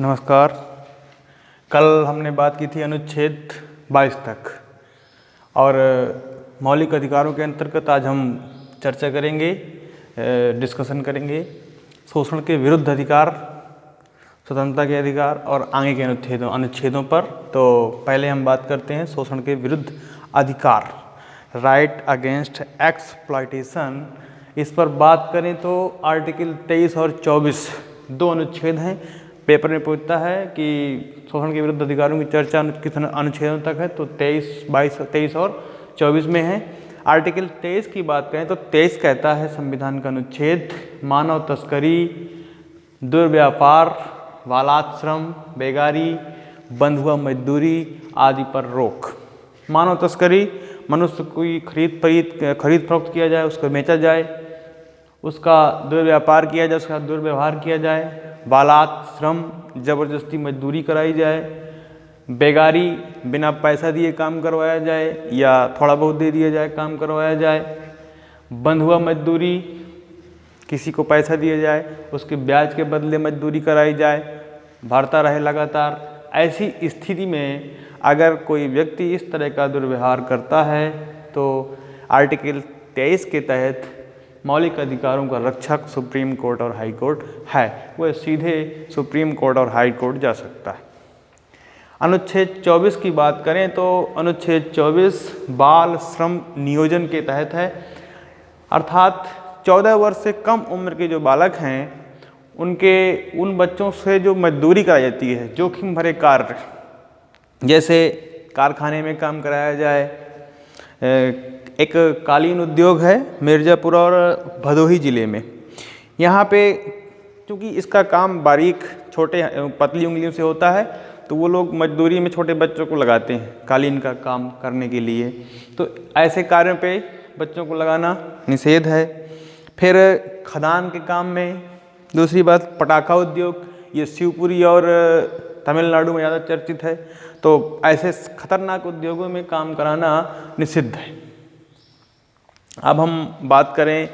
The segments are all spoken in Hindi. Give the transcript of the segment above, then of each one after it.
नमस्कार। कल हमने बात की थी अनुच्छेद 22 तक और मौलिक अधिकारों के अंतर्गत आज हम चर्चा करेंगे, डिस्कशन करेंगे शोषण के विरुद्ध अधिकार, स्वतंत्रता के अधिकार और आगे के अनुच्छेदों पर। तो पहले हम बात करते हैं शोषण के विरुद्ध अधिकार, राइट अगेंस्ट एक्सप्लॉयटेशन। इस पर बात करें तो आर्टिकल 23 और 24 दो अनुच्छेद हैं। पेपर में पूछता है कि शोषण के विरुद्ध अधिकारों की चर्चा किस अनुच्छेदों तक है, तो 23 और 24 में है। आर्टिकल 23 की बात करें तो 23 कहता है संविधान का अनुच्छेद, मानव तस्करी, दुर्व्यापार, बालाश्रम, बेगारी, बंधुआ मजदूरी आदि पर रोक। मानव तस्करी, मनुष्य की खरीद फरोख्त किया जाए, उसको बेचा जाए, उसका दुर्व्यापार किया जाए, उसका दुर्व्यवहार किया जाए। बालाश्रम, जबरदस्ती मजदूरी कराई जाए। बेगारी, बिना पैसा दिए काम करवाया जाए या थोड़ा बहुत दे दिया जाए काम करवाया जाए। बंधुआ मजदूरी, किसी को पैसा दिया जाए, उसके ब्याज के बदले मजदूरी कराई जाए, भरता रहे लगातार। ऐसी स्थिति में अगर कोई व्यक्ति इस तरह का दुर्व्यवहार करता है तो आर्टिकल 23 के तहत मौलिक अधिकारों का रक्षक सुप्रीम कोर्ट और हाई कोर्ट है, वह सीधे सुप्रीम कोर्ट और हाई कोर्ट जा सकता है। अनुच्छेद 24 की बात करें तो अनुच्छेद 24 बाल श्रम नियोजन के तहत है, अर्थात 14 वर्ष से कम उम्र के जो बालक हैं उन बच्चों से जो मजदूरी कराई जाती है, जोखिम भरे कार्य, जैसे कारखाने में काम कराया जाए। एक कालीन उद्योग है मिर्ज़ापुर और भदोही ज़िले में। यहाँ पे क्योंकि इसका काम बारीक छोटे पतली उंगलियों से होता है तो वो लोग मजदूरी में छोटे बच्चों को लगाते हैं कालीन का काम करने के लिए। तो ऐसे कार्यों पे बच्चों को लगाना निषेध है। फिर खदान के काम में, दूसरी बात पटाखा उद्योग, ये शिवपुरी और तमिलनाडु में ज़्यादा चर्चित है। तो ऐसे खतरनाक उद्योगों में काम कराना निषिद्ध है। अब हम बात करें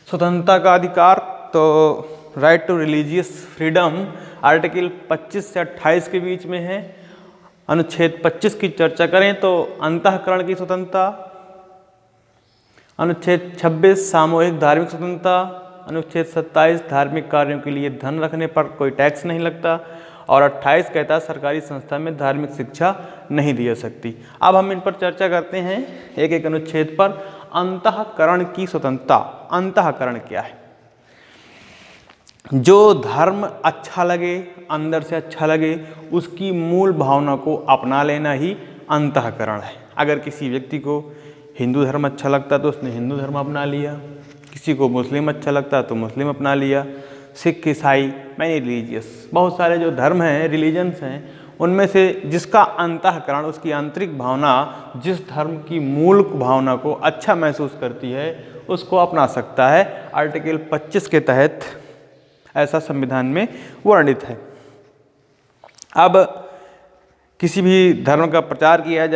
स्वतंत्रता का अधिकार, तो right to religious freedom article 25 से 28 के बीच में है। अनुच्छेद 25 की चर्चा करें तो अंतःकरण की स्वतंत्रता, अनुच्छेद 26 सामूहिक धार्मिक स्वतंत्रता, अनुच्छेद 27 धार्मिक कार्यों के लिए धन रखने पर कोई टैक्स नहीं लगता और 28 कहता है सरकारी संस्था में धार्मिक शिक्षा नहीं दी जा सकती। अब हम इन पर चर्चा करते हैं एक एक अनुच्छेद पर। अंतःकरण की स्वतंत्रता, अंतःकरण क्या है? जो धर्म अच्छा लगे, अंदर से अच्छा लगे, उसकी मूल भावना को अपना लेना ही अंतःकरण है। अगर किसी व्यक्ति को हिंदू धर्म अच्छा लगता तो उसने हिंदू धर्म अपना लिया, किसी को मुस्लिम अच्छा लगता तो मुस्लिम अपना लिया, सिख, ईसाई, मैनी रिलीजियस, बहुत सारे जो धर्म हैं, रिलीजन्स हैं, उनमें से जिसका अंतःकरण, उसकी आंतरिक भावना जिस धर्म की मूल भावना को अच्छा महसूस करती है उसको अपना सकता है। आर्टिकल 25 के तहत ऐसा संविधान में वर्णित है। अब किसी भी धर्म का प्रचार किया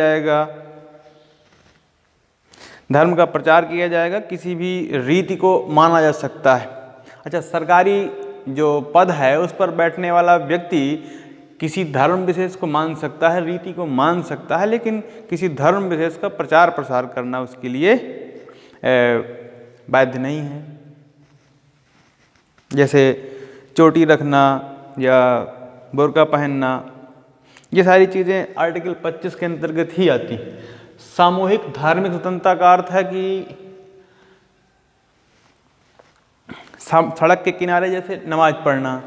जाएगा, किसी भी रीति को माना जा सकता है। अच्छा, सरकारी जो पद है उस पर बैठने वाला व्यक्ति किसी धर्म विशेष को मान सकता है, रीति को मान सकता है, लेकिन किसी धर्म विशेष का प्रचार प्रसार करना उसके लिए बाध्य नहीं है। जैसे चोटी रखना या बुर्का पहनना, ये सारी चीज़ें आर्टिकल 25 के अंतर्गत ही आती हैं। सामूहिक धार्मिक स्वतंत्रता का अर्थ है कि सड़क के किनारे जैसे नमाज पढ़ना,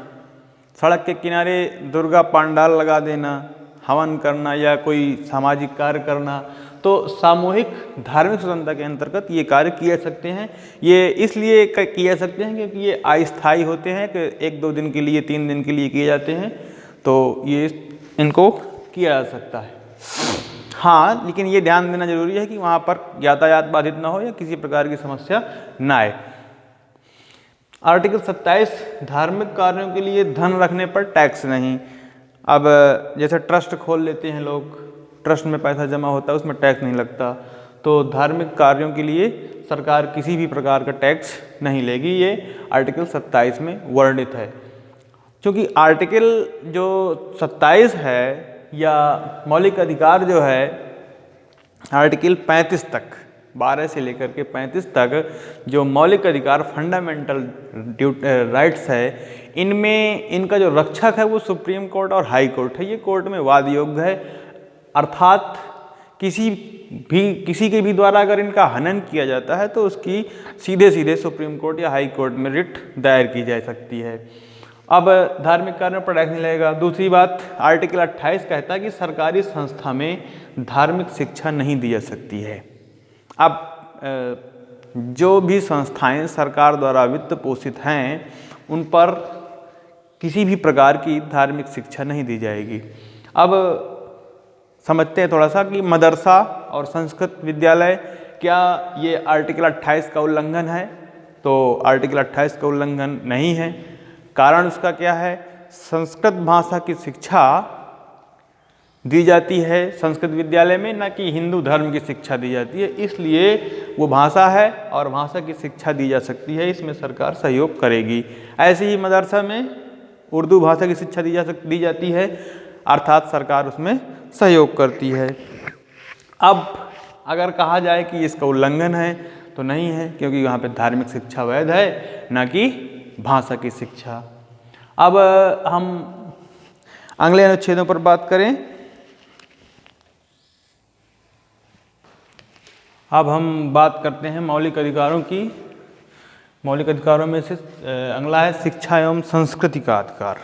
सड़क के किनारे दुर्गा पंडाल लगा देना, हवन करना या कोई सामाजिक कार्य करना, तो सामूहिक धार्मिक स्वतंत्रता के अंतर्गत ये कार्य किए जा सकते हैं। ये इसलिए किए जा सकते हैं क्योंकि ये अस्थायी होते हैं कि 1-2 दिन के लिए, 3 दिन के लिए किए जाते हैं, तो ये इनको किया जा सकता है। हाँ, लेकिन ये ध्यान देना जरूरी है कि वहाँ पर यातायात बाधित ना हो या किसी प्रकार की समस्या ना आए। आर्टिकल 27 धार्मिक कार्यों के लिए धन रखने पर टैक्स नहीं। अब जैसे ट्रस्ट खोल लेते हैं लोग, ट्रस्ट में पैसा जमा होता है, उसमें टैक्स नहीं लगता। तो धार्मिक कार्यों के लिए सरकार किसी भी प्रकार का टैक्स नहीं लेगी, ये आर्टिकल 27 में वर्णित है। क्योंकि आर्टिकल जो 27 है या मौलिक अधिकार जो है आर्टिकल 35 तक, 12 से लेकर के 35 तक जो मौलिक अधिकार फंडामेंटल राइट्स है, इनमें इनका जो रक्षक है वो सुप्रीम कोर्ट और हाई कोर्ट है। ये कोर्ट में वाद योग्य है, अर्थात किसी के भी द्वारा अगर इनका हनन किया जाता है तो उसकी सीधे सीधे सुप्रीम कोर्ट या हाई कोर्ट में रिट दायर की जा सकती है। अब धार्मिक कार्यों पर टैक्स नहीं लगेगा। दूसरी बात, आर्टिकल 28 कहता है कि सरकारी संस्था में धार्मिक शिक्षा नहीं दी जा सकती है। अब जो भी संस्थाएं सरकार द्वारा वित्त पोषित हैं उन पर किसी भी प्रकार की धार्मिक शिक्षा नहीं दी जाएगी। अब समझते हैं थोड़ा सा कि मदरसा और संस्कृत विद्यालय, क्या ये आर्टिकल 28 का उल्लंघन है? तो आर्टिकल 28 का उल्लंघन नहीं है। कारण उसका क्या है? संस्कृत भाषा की शिक्षा दी जाती है संस्कृत विद्यालय में, ना कि हिंदू धर्म की शिक्षा दी जाती है, इसलिए वो भाषा है और भाषा की शिक्षा दी जा सकती है, इसमें सरकार सहयोग करेगी। ऐसे ही मदरसा में उर्दू भाषा की शिक्षा दी जाती है, अर्थात सरकार उसमें सहयोग करती है। अब अगर कहा जाए कि इसका उल्लंघन है तो नहीं है, क्योंकि यहाँ पे धार्मिक शिक्षा वैध है, ना कि भाषा की शिक्षा। अब हम अगले अनुच्छेदों पर बात करें। अब हम बात करते हैं मौलिक अधिकारों की। मौलिक अधिकारों में से अगला है शिक्षा एवं संस्कृति का अधिकार।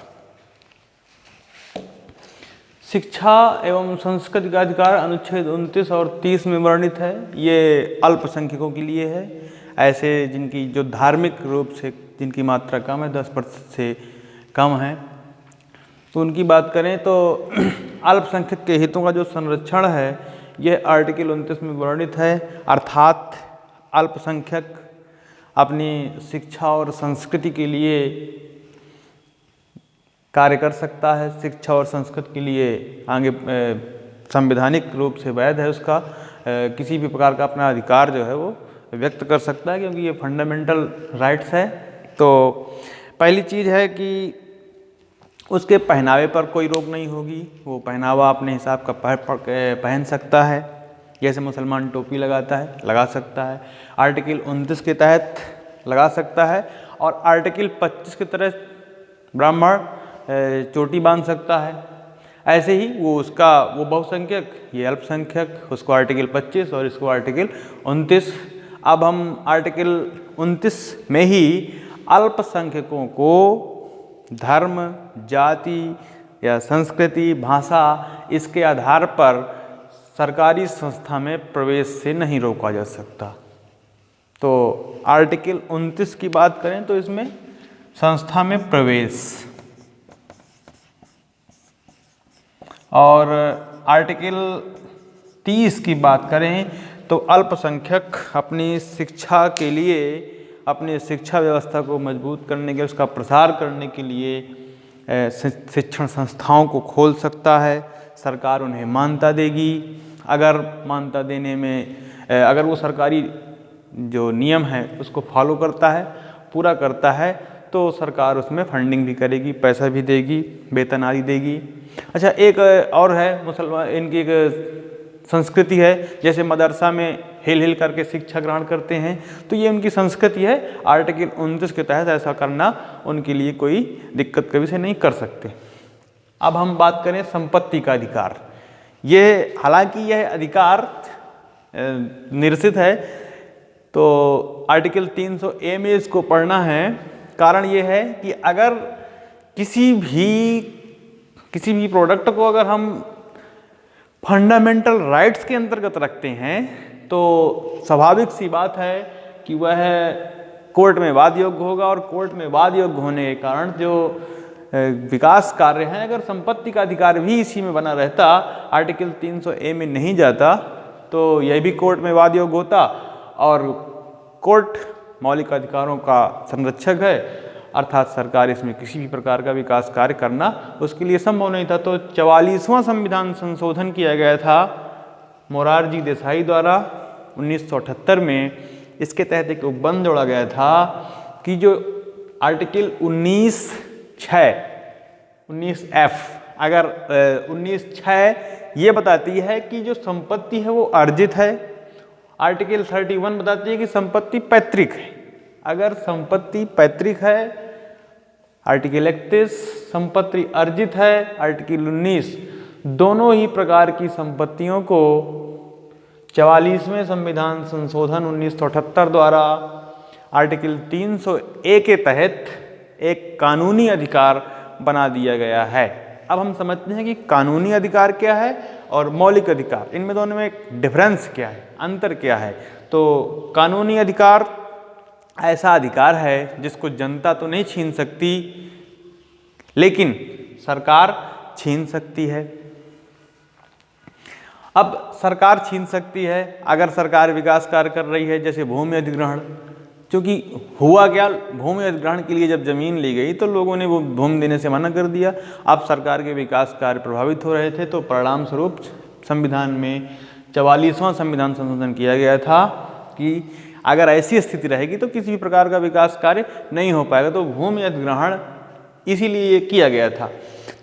शिक्षा एवं संस्कृति का अधिकार अनुच्छेद 29 और 30 में वर्णित है। ये अल्पसंख्यकों के लिए है, ऐसे जिनकी जो धार्मिक रूप से जिनकी मात्रा कम है, 10% से कम है, तो उनकी बात करें तो अल्पसंख्यक के हितों का जो संरक्षण है ये आर्टिकल 29 में वर्णित है। अर्थात अल्पसंख्यक अपनी शिक्षा और संस्कृति के लिए कार्य कर सकता है, शिक्षा और संस्कृति के लिए आगे संवैधानिक रूप से वैध है, उसका किसी भी प्रकार का अपना अधिकार जो है वो व्यक्त कर सकता है, क्योंकि ये फंडामेंटल राइट्स है। तो पहली चीज़ है कि उसके पहनावे पर कोई रोक नहीं होगी, वो पहनावा अपने हिसाब का पहन सकता है। जैसे मुसलमान टोपी लगाता है, लगा सकता है, आर्टिकल 29 के तहत लगा सकता है, और आर्टिकल 25 के तहत ब्राह्मण चोटी बांध सकता है। ऐसे ही वो बहुसंख्यक, ये अल्पसंख्यक, उसको आर्टिकल 25 और इसको आर्टिकल 29। अब हम आर्टिकल 29 में ही अल्पसंख्यकों को धर्म, जाति या संस्कृति, भाषा, इसके आधार पर सरकारी संस्था में प्रवेश से नहीं रोका जा सकता। तो आर्टिकल 29 की बात करें तो इसमें संस्था में प्रवेश, और आर्टिकल 30 की बात करें तो अल्पसंख्यक अपनी शिक्षा के लिए, अपनी शिक्षा व्यवस्था को मजबूत करने के, उसका प्रसार करने के लिए शिक्षण संस्थाओं को खोल सकता है। सरकार उन्हें मान्यता देगी। अगर मान्यता देने में अगर वो सरकारी जो नियम है उसको फॉलो करता है, पूरा करता है, तो सरकार उसमें फंडिंग भी करेगी, पैसा भी देगी, वेतन आदि देगी। अच्छा, एक और है मुसलमान, इनकी एक संस्कृति है, जैसे मदरसा में हिल हिल करके शिक्षा ग्रहण करते हैं, तो ये उनकी संस्कृति है। आर्टिकल 29 के तहत ऐसा करना उनके लिए कोई दिक्कत का विषय नहीं कर सकते। अब हम बात करें संपत्ति का अधिकार। ये हालांकि यह अधिकार निरसित है, तो आर्टिकल 300A में इसको पढ़ना है। कारण ये है कि अगर किसी भी प्रोडक्ट को अगर हम फंडामेंटल राइट्स के अंतर्गत रखते हैं तो स्वाभाविक सी बात है कि वह कोर्ट में वाद योग्य होगा, और कोर्ट में वाद योग्य होने के कारण जो विकास कार्य हैं, अगर संपत्ति का अधिकार भी इसी में बना रहता, आर्टिकल 300A में नहीं जाता, तो यह भी कोर्ट में वाद योग्य होता, और कोर्ट मौलिक अधिकारों का संरक्षक है, अर्थात सरकार इसमें किसी भी प्रकार का विकास कार्य करना उसके लिए संभव नहीं था। तो 44वां संविधान संशोधन किया गया था मोरारजी देसाई द्वारा 1978 में। इसके तहत एक उपबंध जोड़ा गया था कि जो आर्टिकल 19(6) 19F अगर 19(6) ये बताती है कि जो संपत्ति है वो अर्जित है। आर्टिकल 31 बताती है कि संपत्ति पैतृक है। अगर संपत्ति पैतृक है आर्टिकल 31, संपत्ति अर्जित है आर्टिकल 19, दोनों ही प्रकार की संपत्तियों को 44वें संविधान संशोधन 1978 द्वारा आर्टिकल 300A के तहत एक कानूनी अधिकार बना दिया गया है। अब हम समझते हैं कि कानूनी अधिकार क्या है और मौलिक अधिकार, इनमें दोनों में डिफरेंस क्या है, अंतर क्या है। तो कानूनी अधिकार ऐसा अधिकार है जिसको जनता तो नहीं छीन सकती, लेकिन सरकार छीन सकती है। अब सरकार छीन सकती है अगर सरकार विकास कार्य कर रही है, जैसे भूमि अधिग्रहण। क्योंकि हुआ क्या, भूमि अधिग्रहण के लिए जब जमीन ली गई तो लोगों ने वो भूमि देने से मना कर दिया। अब सरकार के विकास कार्य प्रभावित हो रहे थे, तो परिणाम स्वरूप संविधान में 44वां संविधान संशोधन किया गया था कि अगर ऐसी स्थिति रहेगी तो किसी भी प्रकार का विकास कार्य नहीं हो पाएगा। तो भूमि अधिग्रहण इसीलिए ये किया गया था।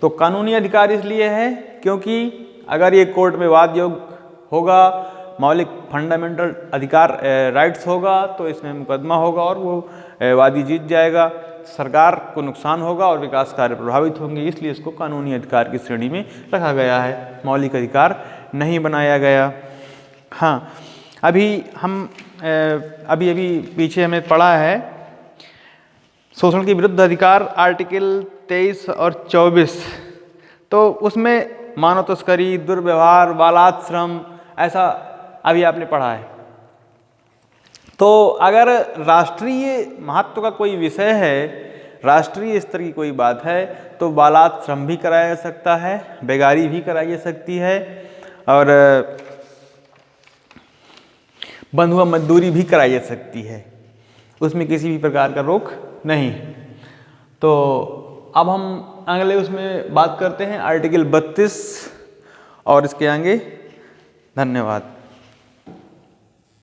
तो कानूनी अधिकार इसलिए है क्योंकि अगर ये कोर्ट में वाद योग्य होगा, मौलिक फंडामेंटल अधिकार राइट्स होगा, तो इसमें मुकदमा होगा और वो वादी जीत जाएगा, सरकार को नुकसान होगा और विकास कार्य प्रभावित होंगे। इसलिए इसको कानूनी अधिकार की श्रेणी में रखा गया है, मौलिक अधिकार नहीं बनाया गया। हाँ, अभी पीछे हमें पढ़ा है शोषण के विरुद्ध अधिकार आर्टिकल 23 और 24, तो उसमें मानव तस्करी, दुर्व्यवहार, बालाश्रम, ऐसा अभी आपने पढ़ा है। तो अगर राष्ट्रीय महत्व का कोई विषय है, राष्ट्रीय स्तर की कोई बात है, तो बालाश्रम भी कराया जा सकता है, बेगारी भी कराई जा सकती है और बंधुआ मजदूरी भी कराई जा सकती है, उसमें किसी भी प्रकार का रोक नहीं। तो अब हम अगले उसमें बात करते हैं आर्टिकल 32 और इसके आगे। धन्यवाद।